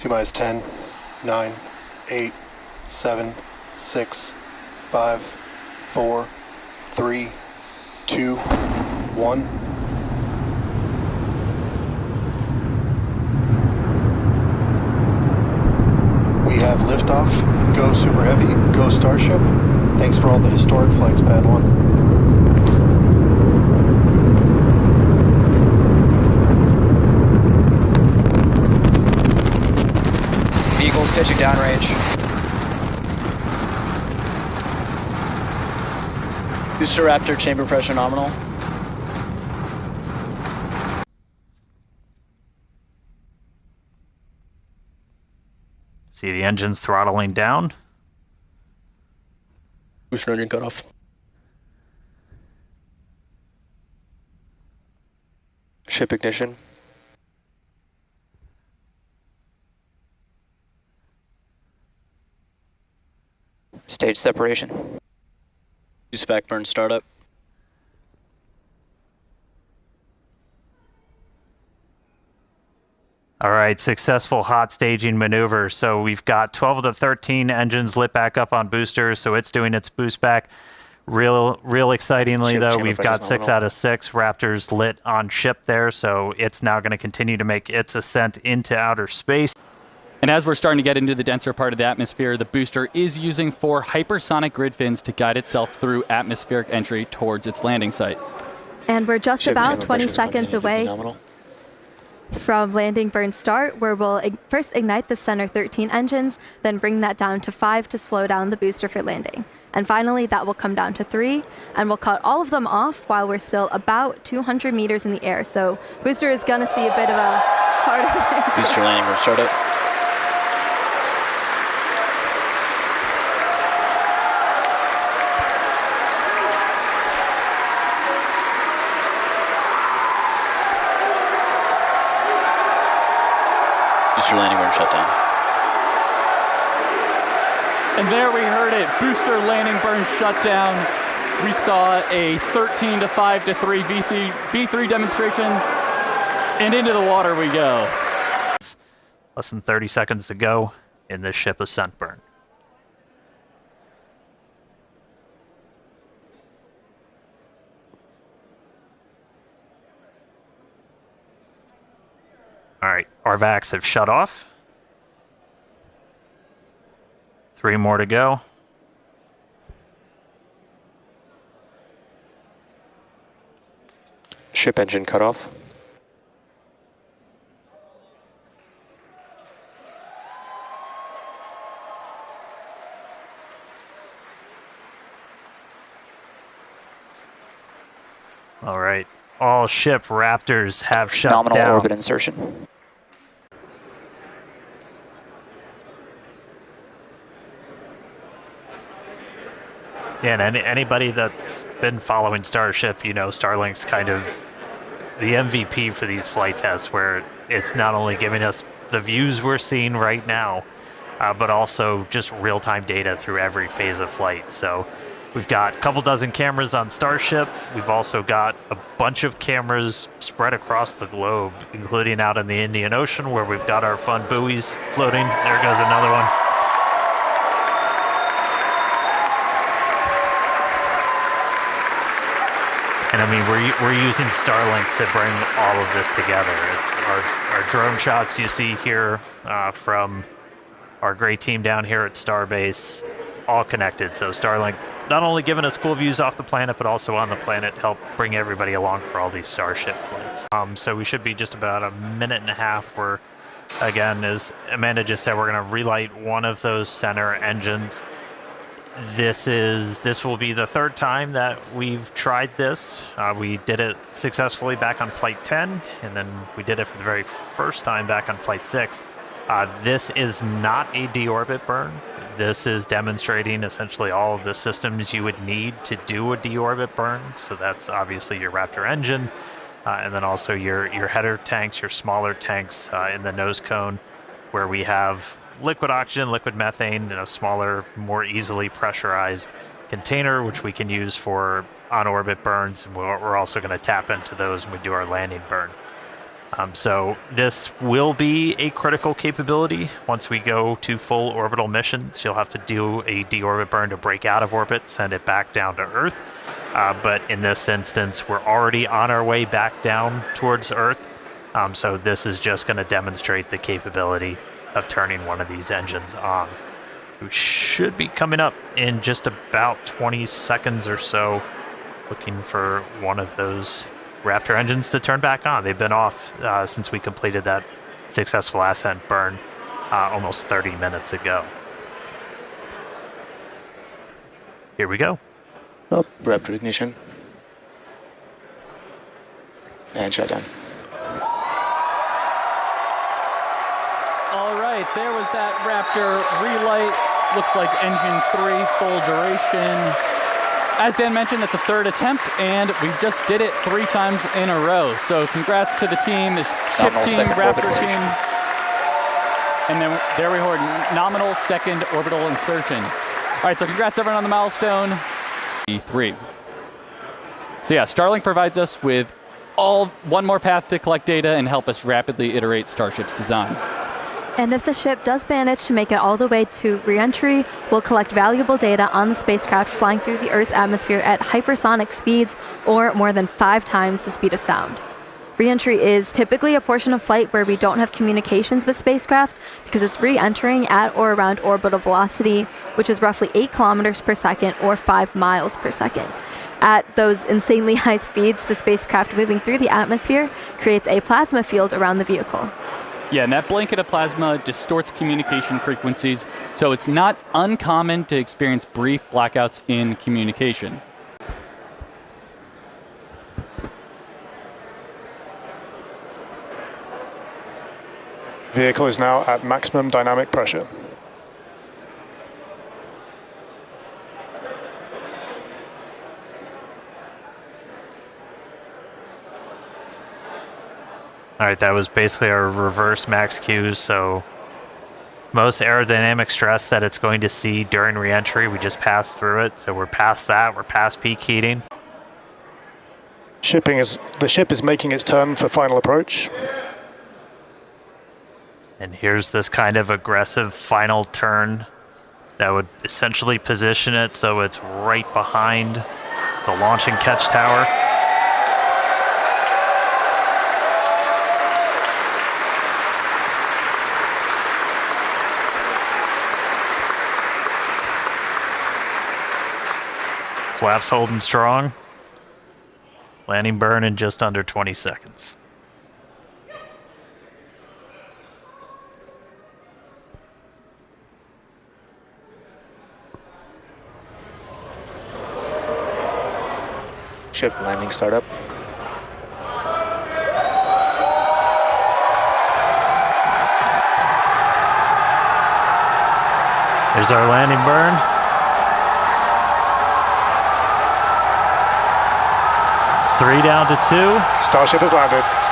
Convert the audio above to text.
T-minus 10, 9, 8, 7, 6, 5, 4, 3, 2, 1. We have liftoff. Go Super Heavy. Go Starship. Thanks for all the historic flights, Pad 1. Eagles pitching downrange. Booster Raptor chamber pressure nominal. See the engines throttling down. Booster engine cutoff. Ship ignition. Stage separation. Use back burn startup. All right, successful hot staging maneuver. So we've got 12 of the 13 engines lit back up on boosters, so it's doing its boost back. Real excitingly, though, we've got 6 out of 6 Raptors lit on ship there, so it's now going to continue to make its ascent into outer space. And as we're starting to get into the denser part of the atmosphere, the booster is using 4 hypersonic grid fins to guide itself through atmospheric entry towards its landing site. And we're just about 20 seconds away from landing burn start, where we'll first ignite the center 13 engines, then bring that down to 5 to slow down the booster for landing. And finally, that will come down to 3, and we'll cut all of them off while we're still about 200 meters in the air. So booster is going to see a bit of a harder thing. Booster landing burn startup. Booster landing burn shutdown. And there we heard it, booster landing burn shutdown. We saw a 13 to 5 to 3 V3 demonstration, and into the water we go. Less than 30 seconds to go in this ship ascent burn. All right, our vacs have shut off. 3 more to go. Ship engine cutoff. All right, all ship Raptors have shut down. Nominal orbit insertion. Yeah, and anybody that's been following Starship, you know, Starlink's kind of the MVP for these flight tests, where it's not only giving us the views we're seeing right now, but also just real-time data through every phase of flight. So we've got a couple dozen cameras on Starship. We've also got a bunch of cameras spread across the globe, including out in the Indian Ocean, where we've got our fun buoys floating. There goes another one. And I mean, we're using Starlink to bring all of this together. It's our drone shots you see here from our great team down here at Starbase, all connected. So Starlink not only giving us cool views off the planet, but also on the planet, help bring everybody along for all these Starship flights. So we should be just about a minute and a half where, again, as Amanda just said, we're going to relight one of those center engines. This will be the 3rd time that we've tried this. We did it successfully back on Flight 10, and then we did it for the very first time back on Flight 6. This is not a deorbit burn. This is demonstrating essentially all of the systems you would need to do a deorbit burn. So that's obviously your Raptor engine, and then also your header tanks, your smaller tanks in the nose cone, where we have liquid oxygen, liquid methane in a smaller, more easily pressurized container, which we can use for on-orbit burns. And we're also going to tap into those when we do our landing burn. So this will be a critical capability. Once we go to full orbital missions, you'll have to do a deorbit burn to break out of orbit, send it back down to Earth. But in this instance, we're already on our way back down towards Earth. So this is just going to demonstrate the capability of turning one of these engines on. We should be coming up in just about 20 seconds or so, looking for one of those Raptor engines to turn back on. They've been off since we completed that successful ascent burn almost 30 minutes ago. Here we go. Oh, Raptor ignition. And shutdown. All right, there was that Raptor relight. Looks like engine 3 full duration. As Dan mentioned, that's a third attempt, and we just did it 3 times in a row. So congrats to the team, the ship team, Raptor team. And then there we heard nominal second orbital insertion. All right, so congrats everyone on the milestone. E3. So yeah, Starlink provides us with one more path to collect data and help us rapidly iterate Starship's design. And if the ship does manage to make it all the way to re-entry, we'll collect valuable data on the spacecraft flying through the Earth's atmosphere at hypersonic speeds, or more than 5 times the speed of sound. Re-entry is typically a portion of flight where we don't have communications with spacecraft because it's re-entering at or around orbital velocity, which is roughly 8 kilometers per second or 5 miles per second. At those insanely high speeds, the spacecraft moving through the atmosphere creates a plasma field around the vehicle. Yeah, and that blanket of plasma distorts communication frequencies, so it's not uncommon to experience brief blackouts in communication. Vehicle is now at maximum dynamic pressure. All right, that was basically our reverse max Q, so most aerodynamic stress that it's going to see during re-entry, we just passed through it, so we're past that, we're past peak heating. The ship is making its turn for final approach. And here's this kind of aggressive final turn that would essentially position it so it's right behind the launch and catch tower. Flaps holding strong. Landing burn in just under 20 seconds. Ship landing startup. There's our landing burn. Three down to 2. Starship has landed.